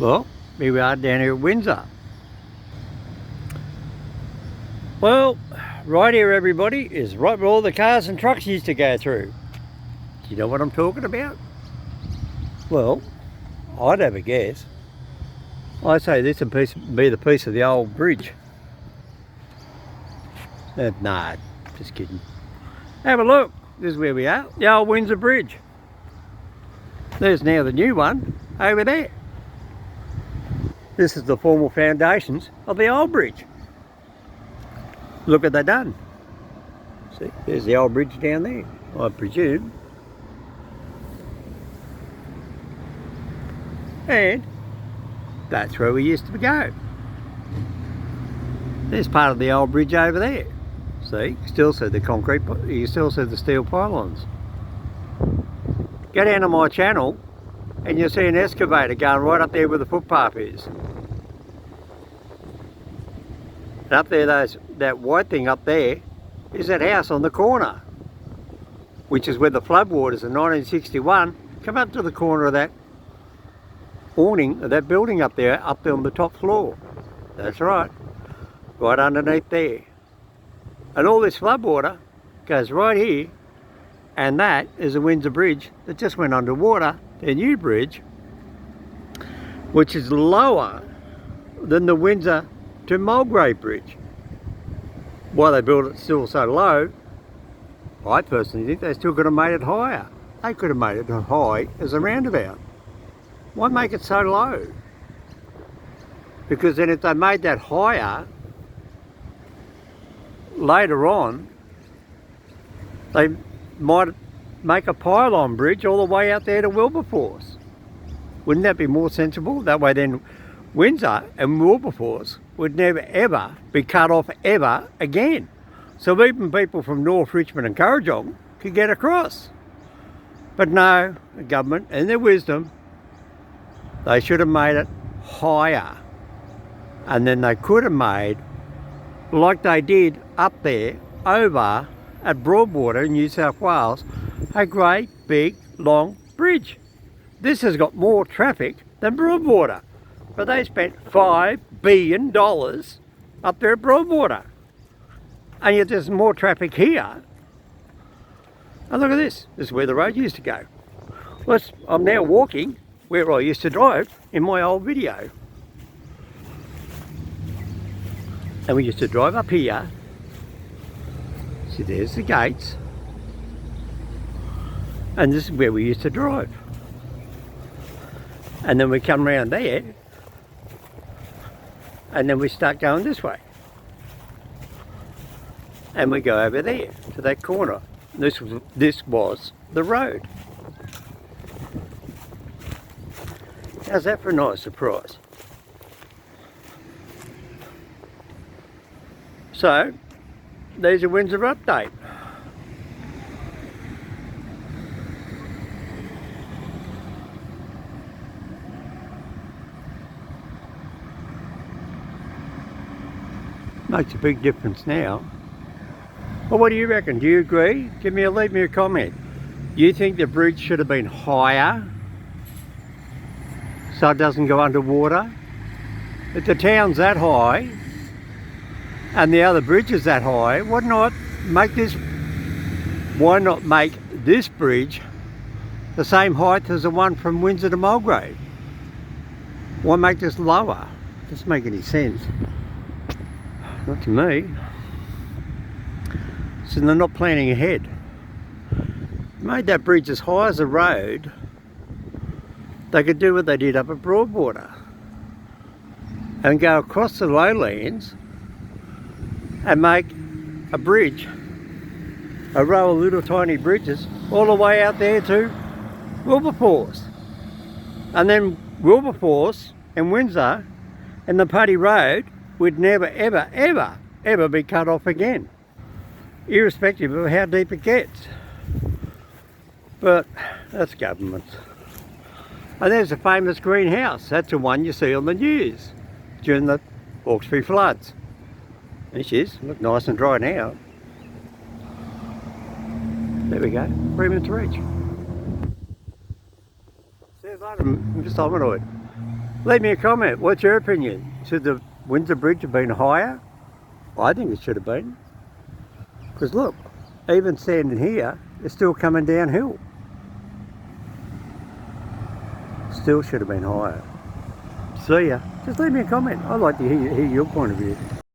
Well, here we are down here at Windsor. Well, right here everybody is right where all the cars and trucks used to go through. Do you know what I'm talking about? Well, I'd have a guess. I'd say this would be the piece of the old bridge. Nah, just kidding. Have a look. This is where we are, the old Windsor Bridge. There's now the new one over there. This is the formal foundations of the old bridge. Look what they've done. See, there's the old bridge down there, I presume. And that's where we used to go. There's part of the old bridge over there. See, you still see the concrete, you still see the steel pylons. Go down to my channel and you'll see an excavator going right up there where the footpath is. And up there, that white thing up there is that house on the corner, which is where the floodwaters in 1961 come up to the corner of that awning of that building up there on the top floor. That's right, right underneath there. And all this floodwater goes right here, and that is the Windsor Bridge that just went underwater, their new bridge, which is lower than the Windsor to Mulgrave Bridge. Why they built it still so low, I personally think they still could have made it higher. They could have made it as high as a roundabout. Why make it so low? Because then if they made that higher, later on, they might make a pylon bridge all the way out there to Wilberforce. Wouldn't that be more sensible? That way then Windsor and Wilberforce would never ever be cut off ever again. So even people from North Richmond and Kurrajong could get across. But no, the government, in their wisdom, they should have made it higher. And then they could have made, like they did up there over at Broadwater in New South Wales, a great big long bridge. This has got more traffic than Broadwater, but they spent $5 billion up there at Broadwater, and yet there's more traffic here. And look at this, this is where the road used to go. Well, I'm now walking where I used to drive in my old video. And we used to drive up here. See, there's the gates. And this is where we used to drive. And then we come around there. And then we start going this way. And we go over there to that corner. This was the road. How's that for a nice surprise? So, there's a Windsor update. Makes a big difference now. Well, what do you reckon? Do you agree? Leave me a comment. You think the bridge should have been higher so it doesn't go underwater? If the town's that high and the other bridge is that high, why not make this bridge the same height as the one from Windsor to Mulgrave? Why make this lower? Doesn't make any sense. Not to me. So they're not planning ahead. Made that bridge as high as the road, they could do what they did up at Broadwater and go across the lowlands and make a bridge, a row of little tiny bridges all the way out there to Wilberforce. And then Wilberforce and Windsor and the Putty Road would never ever be cut off again, irrespective of how deep it gets. But that's government. And there's a famous greenhouse. That's the one you see on the news during the Hawkesbury floods. There she is. Look nice and dry now. There we go. 3 minutes reach. See you later, Mr. Solomon. Leave me a comment. What's your opinion? Should the Windsor Bridge have been higher? I think it should have been. Because look, even standing here, it's still coming downhill. Still should have been higher. See ya. Just leave me a comment. I'd like to hear your point of view.